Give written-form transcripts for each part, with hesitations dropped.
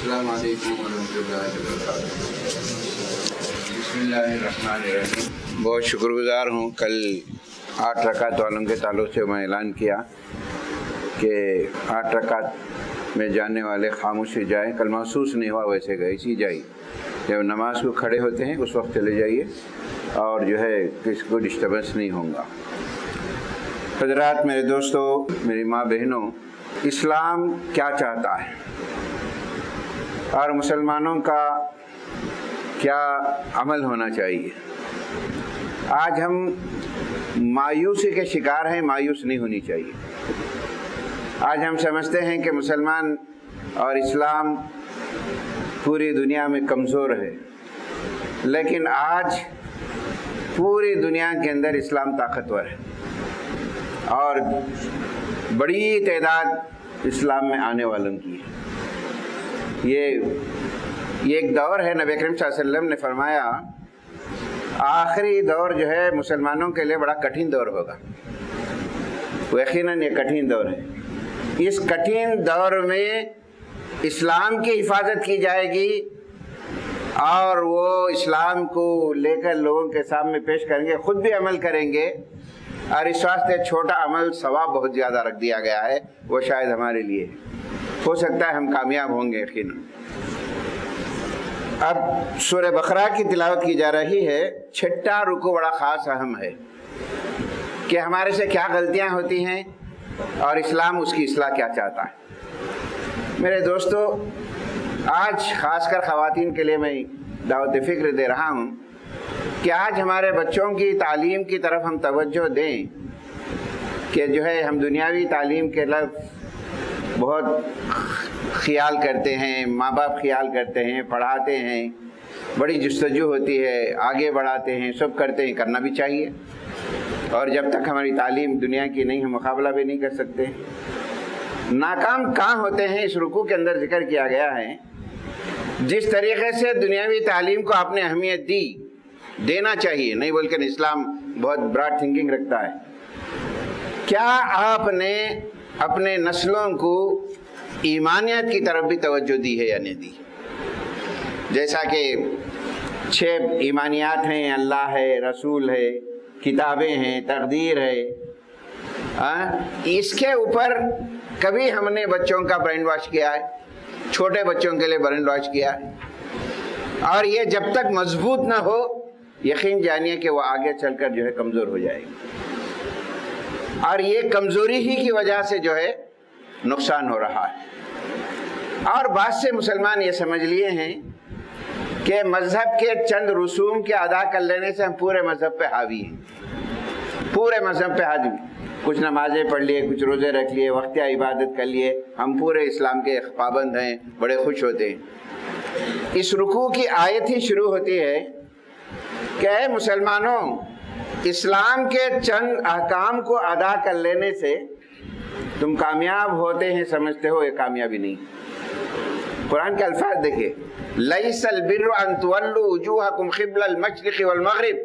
السلام علیکم ورحمۃ اللہ وبرکاتہ۔ بسم اللہ الرحمن الرحیم۔ بہت شکر گزار ہوں، کل 8 رکعت والوں کے تعلق سے میں اعلان کیا کہ 8 رکعت میں جانے والے خاموش جائیں، کل محسوس نہیں ہوا ویسے گئے اسی جائیے، جب نماز کو کھڑے ہوتے ہیں اس وقت چلے جائیے اور جو ہے کسی کو ڈسٹربنس نہیں ہوگا۔ حضرات، میرے دوستو، میری ماں بہنوں، اسلام کیا چاہتا ہے اور مسلمانوں کا کیا عمل ہونا چاہیے؟ آج ہم مایوسی کے شکار ہیں، مایوس نہیں ہونی چاہیے۔ آج ہم سمجھتے ہیں کہ مسلمان اور اسلام پوری دنیا میں کمزور ہے، لیکن آج پوری دنیا کے اندر اسلام طاقتور ہے اور بڑی تعداد اسلام میں آنے والوں کی ہے۔ یہ ایک دور ہے، نبی کریم صلی اللہ علیہ وسلم نے فرمایا آخری دور جو ہے مسلمانوں کے لیے بڑا کٹھن دور ہوگا۔ یقیناً یہ کٹھن دور ہے۔ اس کٹھن دور میں اسلام کی حفاظت کی جائے گی اور وہ اسلام کو لے کر لوگوں کے سامنے پیش کریں گے، خود بھی عمل کریں گے، اور اس واسطے چھوٹا عمل ثواب بہت زیادہ رکھ دیا گیا ہے، وہ شاید ہمارے لیے ہو سکتا ہے ہم کامیاب ہوں گے یقیناً۔ اب سورہ بقرہ کی تلاوت کی جا رہی ہے۔ 6واں رکوع بڑا خاص اہم ہے کہ ہمارے سے کیا غلطیاں ہوتی ہیں اور اسلام اس کی اصلاح کیا چاہتا ہے۔ میرے دوستو، آج خاص کر خواتین کے لیے میں دعوت فکر دے رہا ہوں کہ آج ہمارے بچوں کی تعلیم کی طرف ہم توجہ دیں کہ جو ہے ہم دنیاوی تعلیم کے لفظ بہت خیال کرتے ہیں، ماں باپ خیال کرتے ہیں، پڑھاتے ہیں، بڑی جستجو ہوتی ہے، آگے بڑھاتے ہیں، سب کرتے ہیں، کرنا بھی چاہیے، اور جب تک ہماری تعلیم دنیا کی نہیں ہم مقابلہ بھی نہیں کر سکتے۔ ناکام کہاں ہوتے ہیں؟ اس رکوع کے اندر ذکر کیا گیا ہے جس طریقے سے دنیاوی تعلیم کو آپ نے اہمیت دینا چاہیے، نہیں بول کر اسلام بہت براڈ تھنکنگ رکھتا ہے۔ کیا آپ نے اپنے نسلوں کو ایمانیت کی طرف بھی توجہ دی ہے یا نہیں دی؟ جیسا کہ 6 ایمانیات ہیں، اللہ ہے، رسول ہے، کتابیں ہیں، تقدیر ہے، اس کے اوپر کبھی ہم نے بچوں کا برین واش کیا ہے؟ چھوٹے بچوں کے لیے برین واش کیا ہے؟ اور یہ جب تک مضبوط نہ ہو یقین جانیے کہ وہ آگے چل کر جو ہے کمزور ہو جائے گی، اور یہ کمزوری ہی کی وجہ سے جو ہے نقصان ہو رہا ہے۔ اور بعض سے مسلمان یہ سمجھ لیے ہیں کہ مذہب کے چند رسوم کے ادا کر لینے سے ہم پورے مذہب پہ حاوی ہیں، پورے مذہب پہ حاوی، کچھ نمازیں پڑھ لیے، کچھ روزے رکھ لیے، وقتیہ عبادت کر لیے، ہم پورے اسلام کے پابند ہیں، بڑے خوش ہوتے ہیں۔ اس رکوع کی آیت ہی شروع ہوتی ہے کہ اے مسلمانوں، اسلام کے چند احکام کو ادا کر لینے سے تم کامیاب ہوتے ہیں سمجھتے ہو، یہ کامیابی نہیں۔ قرآن کے الفاظ دیکھیں، لَيْسَ الْبِرُّ أَن تُوَلُّوا وُجُوهَكُمْ قِبْلَ الْمَشْرِقِ وَالْمَغْرِبِ۔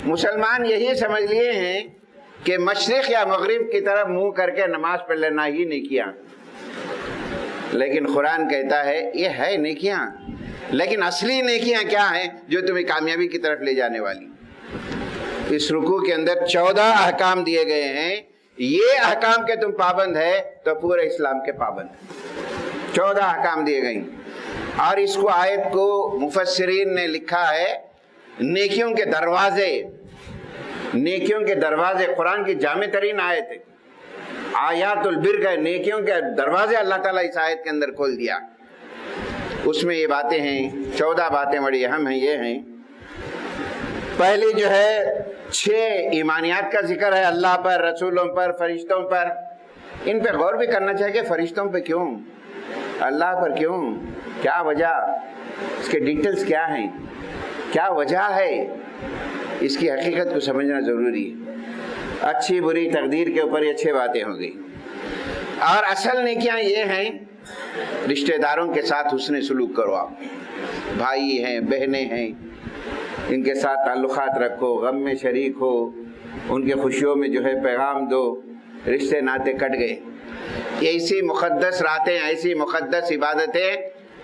مسلمان یہی سمجھ لیے ہیں کہ مشرق یا مغرب کی طرف منہ کر کے نماز پڑھ لینا ہی نیکیاں، لیکن قرآن کہتا ہے یہ ہے نیکیاں، لیکن اصلی نیکیاں کیا ہیں جو تمہیں کامیابی کی طرف لے جانے والی؟ اس رکوع کے اندر 14 احکام دیے گئے ہیں، یہ احکام کے تم پابند ہے تو پورے اسلام کے پابند ہیں۔ 14 احکام دیے گئے، اور اس کو آیت کو مفسرین نے لکھا ہے نیکیوں کے دروازے، نیکیوں کے دروازے، قرآن کی جامع ترین آیت ہے، آیات البر کا نیکیوں کے دروازے اللہ تعالیٰ اس آیت کے اندر کھول دیا۔ اس میں یہ باتیں ہیں، 14 باتیں بڑی اہم ہیں۔ یہ ہیں، پہلی جو ہے 6 ایمانیات کا ذکر ہے، اللہ پر، رسولوں پر، فرشتوں پر۔ ان پہ غور بھی کرنا چاہیے کہ فرشتوں پہ کیوں، اللہ پر کیوں، کیا وجہ، اس کے ڈیٹیلز کیا ہیں، کیا وجہ ہے، اس کی حقیقت کو سمجھنا ضروری ہے۔ اچھی بری تقدیر کے اوپر یہ 6 باتیں ہو گئی۔ اور اصل نیکیاں یہ ہیں، رشتہ داروں کے ساتھ حسن سلوک کرو، آپ بھائی ہیں، بہنیں ہیں، ان کے ساتھ تعلقات رکھو، غم میں شریک ہو، ان کے خوشیوں میں جو ہے پیغام دو، رشتے ناطے کٹ گئے۔ ایسی مقدس راتیں، ایسی مقدس عبادتیں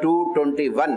221,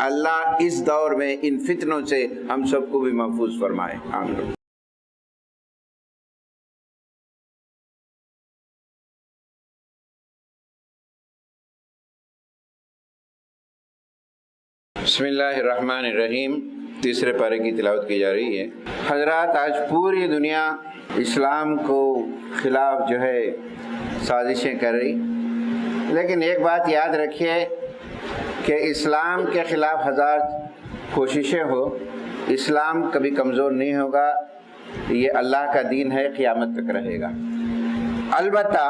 اللہ اس دور میں ان فتنوں سے ہم سب کو بھی محفوظ فرمائے، آمین۔ بسم اللہ الرحمن الرحیم، تیسرے پارے کی تلاوت کی جا رہی ہے۔ حضرات، آج پوری دنیا اسلام کو خلاف جو ہے سازشیں کر رہی، لیکن ایک بات یاد رکھیے کہ اسلام کے خلاف ہزار کوششیں ہو، اسلام کبھی کمزور نہیں ہوگا، یہ اللہ کا دین ہے، قیامت تک رہے گا۔ البتہ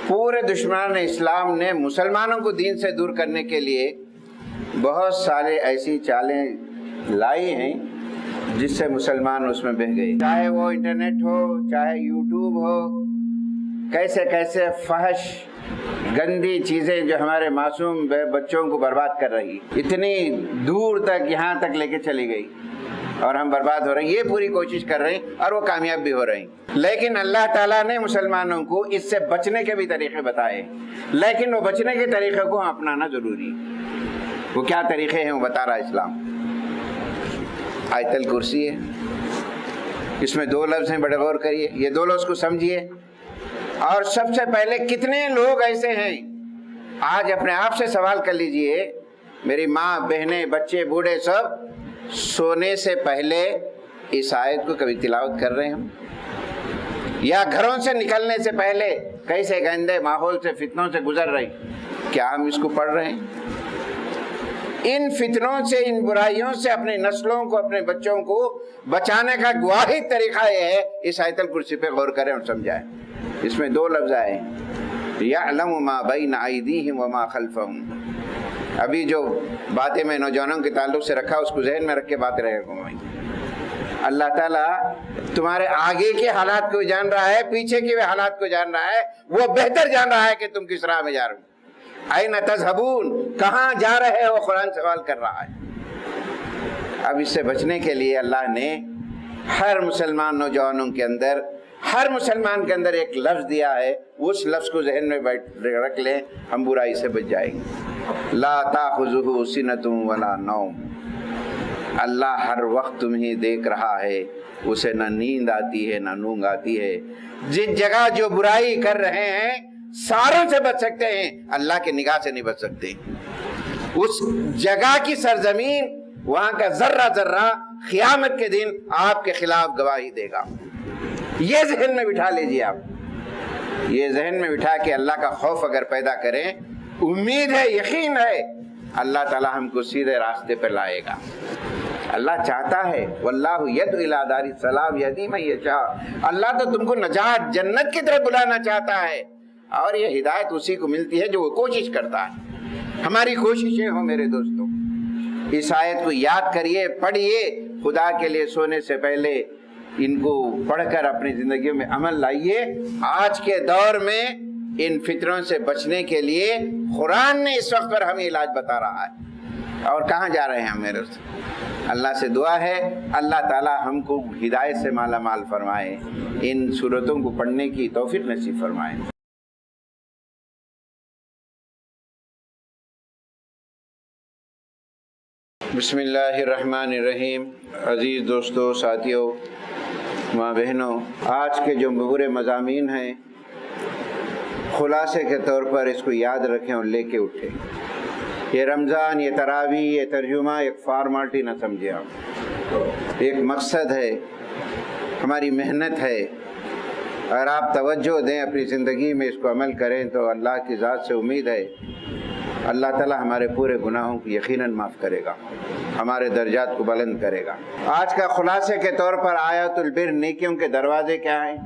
پورے دشمنان اسلام نے مسلمانوں کو دین سے دور کرنے کے لیے بہت سارے ایسی چالیں لائی ہیں جس سے مسلمان اس میں بہہ گئے، چاہے وہ انٹرنیٹ ہو، چاہے یوٹیوب ہو، کیسے کیسے فحش گندی چیزیں جو ہمارے معصوم بچوں کو برباد کر رہی، اتنی دور تک یہاں تک لے کے چلی گئی اور ہم برباد ہو رہے ہیں۔ یہ پوری کوشش کر رہے ہیں اور وہ کامیاب بھی ہو رہے ہیں، لیکن اللہ تعالیٰ نے مسلمانوں کو اس سے بچنے کے بھی طریقے بتائے، لیکن وہ بچنے کے طریقے کو اپنانا ضروری ہے۔ وہ کیا طریقے ہیں وہ بتا رہا اسلام۔ آیت الکرسی ہے، اس میں 2 لفظ ہیں، بڑے غور کریے، یہ 2 لفظ کو سمجھیے۔ اور سب سے پہلے کتنے لوگ ایسے ہیں، آج اپنے آپ سے سوال کر لیجئے، میری ماں، بہنیں، بچے، بوڑھے سب سونے سے پہلے اس آیت کو کبھی تلاوت کر رہے ہیں ہم، یا گھروں سے نکلنے سے پہلے کیسے گندے ماحول سے، فتنوں سے گزر رہے ہیں، کیا ہم اس کو پڑھ رہے ہیں؟ ان فتنوں سے، ان برائیوں سے اپنی نسلوں کو، اپنے بچوں کو بچانے کا واحد طریقہ یہ ہے، اس آیت الکرسی پہ غور کریں اور سمجھائیں۔ اس میں 2 لفظ آئے ہیں، یعلم ما بین ایدیہم وما خلفہم۔ ابھی جو باتیں میں نوجوانوں کے تعلق سے رکھا اس کو ذہن میں رکھ کے باتیں رہے گا۔ اللہ تعالیٰ تمہارے آگے کے حالات کو جان رہا ہے، پیچھے کے حالات کو جان رہا ہے، وہ بہتر جان رہا ہے کہ تم کس راہ میں جا رہے ہو۔ این تذہبون، کہاں جا رہے ہو، قرآن سوال کر رہا ہے۔ اب اس سے بچنے کے لیے اللہ نے ہر مسلمان نوجوانوں کے اندر، ہر مسلمان کے اندر ایک لفظ دیا ہے، اس لفظ کو ذہن میں رکھ لیں، ہم برائی سے بچ جائیں گے۔ لا تاخذہ سنۃ ولا نوم، اللہ ہر وقت تمہیں دیکھ رہا ہے، اسے نہ نیند آتی ہے نہ اونگ آتی ہے۔ جس جگہ جو برائی کر رہے ہیں ساروں سے بچ سکتے ہیں، اللہ کے نگاہ سے نہیں بچ سکتے۔ اس جگہ کی سرزمین، وہاں کا ذرہ ذرہ قیامت کے دن آپ کے خلاف گواہی دے گا۔ یہ ذہن میں بٹھا لیجئے، آپ یہ ذہن میں بٹھا کے اللہ کا خوف اگر پیدا کریں، امید ہے، یقین ہے، اللہ تعالی ہم کو سیدھے راستے پر لائے گا۔ اللہ چاہتا ہے، واللہ یدعو الی دار السلام یہدی من یشاء، اللہ تو تم کو نجات، جنت کی طرف بلانا چاہتا ہے، اور یہ ہدایت اسی کو ملتی ہے جو وہ کوشش کرتا ہے۔ ہماری کوششیں ہوں میرے دوستوں، اس آیت کو یاد کریے، پڑھیے، خدا کے لیے سونے سے پہلے ان کو پڑھ کر اپنی زندگیوں میں عمل لائیے۔ آج کے دور میں ان فتنوں سے بچنے کے لیے قرآن نے اس وقت پر ہمیں علاج بتا رہا ہے۔ اور کہاں جا رہے ہیں ہم میرے دوست؟ اللہ سے دعا ہے اللہ تعالی ہم کو ہدایت سے مالا مال فرمائے، ان سورتوں کو پڑھنے کی توفیق نصیب فرمائے۔ بسم اللہ الرحمن الرحیم۔ عزیز دوستو، ساتھیوں، ماں بہنوں، آج کے جو برے مضامین ہیں، خلاصے کے طور پر اس کو یاد رکھیں اور لے کے اٹھیں۔ یہ رمضان، یہ تراویح، یہ ترجمہ ایک فارمالٹی نہ سمجھے، آپ ایک مقصد ہے، ہماری محنت ہے۔ اگر آپ توجہ دیں اپنی زندگی میں، اس کو عمل کریں تو اللہ کی ذات سے امید ہے اللہ تعالی ہمارے پورے گناہوں کو یقیناً معاف کرے گا، ہمارے درجات کو بلند کرے گا۔ آج کا خلاصے کے طور پر آیت البر، نیکیوں کے دروازے کیا ہیں؟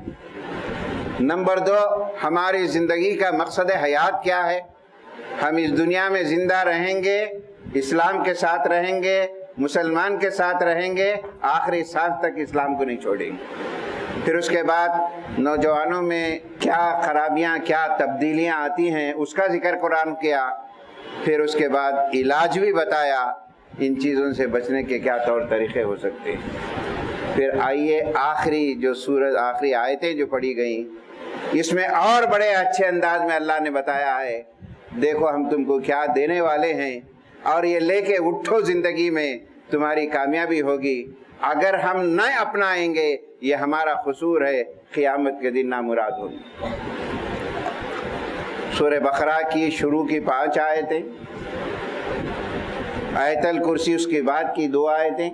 نمبر 2، ہماری زندگی کا مقصد حیات کیا ہے؟ ہم اس دنیا میں زندہ رہیں گے، اسلام کے ساتھ رہیں گے، مسلمان کے ساتھ رہیں گے، آخری سانس تک اسلام کو نہیں چھوڑیں گے۔ پھر اس کے بعد نوجوانوں میں کیا خرابیاں، کیا تبدیلیاں آتی ہیں، اس کا ذکر قرآن کیا۔ پھر اس کے بعد علاج بھی بتایا، ان چیزوں سے بچنے کے کیا طور طریقے ہو سکتے ہیں۔ پھر آئیے آخری جو سورت، آخری آیتیں جو پڑھی گئیں، اس میں اور بڑے اچھے انداز میں اللہ نے بتایا ہے، دیکھو ہم تم کو کیا دینے والے ہیں، اور یہ لے کے اٹھو زندگی میں، تمہاری کامیابی ہوگی۔ اگر ہم نہ اپنائیں گے یہ ہمارا قصور ہے، قیامت کے دن نامراد ہوگی۔ سورہ بقرہ کی شروع کی 5 آیتیں، آیت الکرسی اس کے بعد کی 2 آیتیں،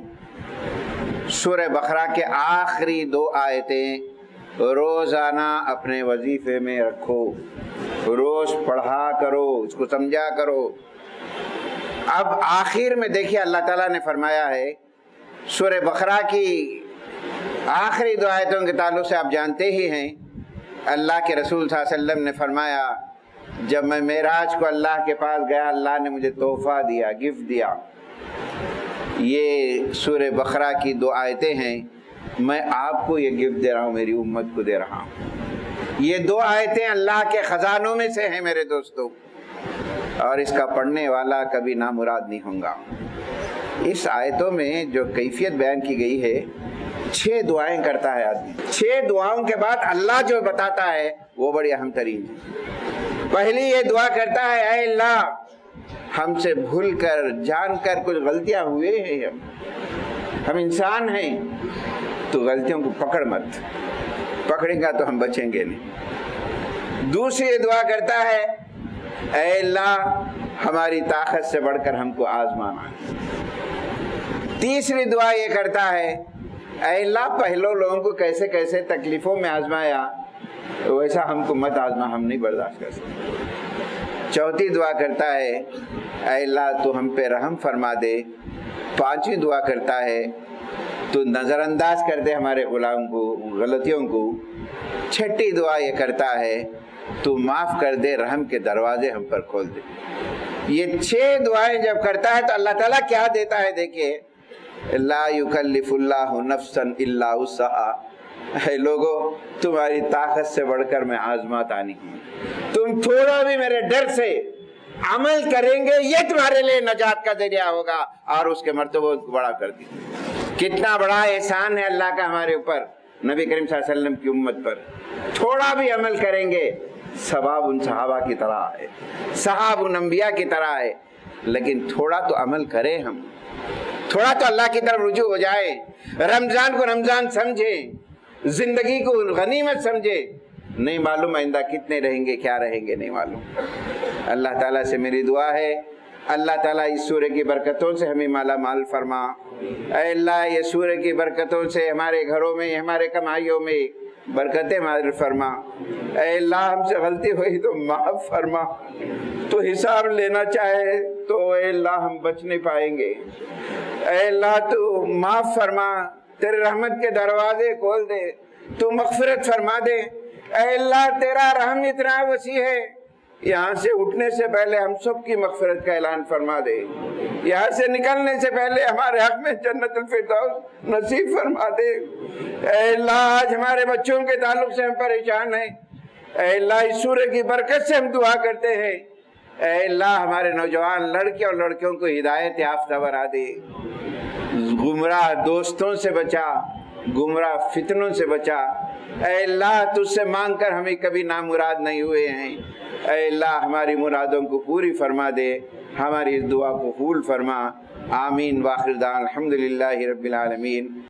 سورہ بقرہ کے آخری 2 آیتیں روزانہ اپنے وظیفے میں رکھو، روز پڑھا کرو، اس کو سمجھا کرو۔ اب آخر میں دیکھیے اللہ تعالیٰ نے فرمایا ہے، سورہ بقرہ کی آخری 2 آیتوں کے تعلق سے آپ جانتے ہی ہیں، اللہ کے رسول صلی اللہ علیہ وسلم نے فرمایا جب میں معراج کو اللہ کے پاس گیا، اللہ نے مجھے تحفہ دیا، گفٹ دیا۔ یہ سورہ بقرہ کی 2 آیتیں ہیں، میں آپ کو یہ گفٹ دے رہا ہوں، میری امت کو دے رہا ہوں۔ یہ 2 آیتیں اللہ کے خزانوں میں سے ہیں میرے دوستو، اور اس کا پڑھنے والا کبھی نامراد نہیں ہوگا۔ اس آیتوں میں جو کیفیت بیان کی گئی ہے، 6 دعائیں کرتا ہے آدمی، 6 دعاؤں کے بعد اللہ جو بتاتا ہے وہ بڑی اہم ترین ہے۔ پہلی یہ دعا کرتا ہے، اے اللہ ہم سے بھول کر جان کر کچھ غلطیاں ہوئے ہیں، ہم انسان ہیں، تو غلطیوں کو پکڑ مت، پکڑیں گا تو ہم بچیں گے نہیں۔ دوسری یہ دعا کرتا ہے، اے اللہ ہماری طاقت سے بڑھ کر ہم کو آزمانا۔ تیسری دعا یہ کرتا ہے، اے اللہ پہلو لوگوں کو کیسے کیسے تکلیفوں میں آزمایا، ویسا ہم کو مت آزما، ہم نہیں برداشت کر سکتے۔ چوتھی دعا کرتا ہے، اے اللہ تو ہم پہ رحم فرما دے۔ پانچویں دعا کرتا ہے، تو نظر انداز کر دے ہمارے غلام کو، غلطیوں کو۔ چھٹی دعا یہ کرتا ہے، تو معاف کر دے، رحم کے دروازے ہم پر کھول دے۔ یہ 6 دعائیں جب کرتا ہے تو اللہ تعالیٰ کیا دیتا ہے دیکھیے، لا یکلف اللہ نفسا الا وسعها، اے لوگو تمہاری طاقت سے بڑھ کر میں آزماتا نہیں ہوں، تم تھوڑا بھی میرے ڈر سے عمل کریں گے یہ تمہارے لیے نجات کا ذریعہ ہوگا، اور اس کے مرتبہ کو بڑا کر دی۔ کتنا بڑا احسان ہے اللہ کا ہمارے اوپر، نبی کریم صلی اللہ علیہ وسلم کی امت پر۔ تھوڑا بھی عمل کریں گے ثواب ان صحابہ کی طرح ہے، صحابہ ان انبیاء کی طرح ہے، لیکن تھوڑا تو عمل کریں، ہم تھوڑا تو اللہ کی طرف رجوع ہو جائے، رمضان کو رمضان سمجھے، زندگی کو غنیمت سمجھے۔ نہیں معلوم آئندہ کتنے رہیں گے، کیا رہیں گے نہیں معلوم۔ اللہ تعالیٰ سے میری دعا ہے، اللہ تعالیٰ اس سورہ کی برکتوں سے ہمیں مالا مال فرما۔ اے اللہ یہ سورہ کی برکتوں سے ہمارے گھروں میں، ہمارے کمائیوں میں برکتیں نازل فرما۔ اے اللہ ہم سے غلطی ہوئی تو معاف فرما، تو حساب لینا چاہے تو اے اللہ ہم بچ نہیں پائیں گے۔ اے اللہ تو معاف فرما، تیرے رحمت کے دروازے کھول دے، تو مغفرت فرما دے۔ اے اللہ تیرا رحم اتنا وسیع ہے، یہاں سے اٹھنے سے پہلے ہم سب کی مغفرت کا اعلان فرما دے، یہاں سے نکلنے سے پہلے ہمارے حق میں جنت الفردوس نصیب فرما دے۔ اے اللہ آج ہمارے بچوں کے تعلق سے ہم پریشان ہیں، اے اللہ اس سورہ کی برکت سے ہم دعا کرتے ہیں، اے اللہ ہمارے نوجوان لڑکے اور لڑکیوں کو ہدایت یافتہ بنا دے، گمراہ دوستوں سے بچا، گمراہ فتنوں سے بچا۔ اے اللہ تجھ سے مانگ کر ہمیں کبھی نامراد نہیں ہوئے ہیں، اے اللہ ہماری مرادوں کو پوری فرما دے، ہماری اس دعا کو قبول فرما۔ آمین۔ وآخر دعوانا الحمدللہ رب العالمین۔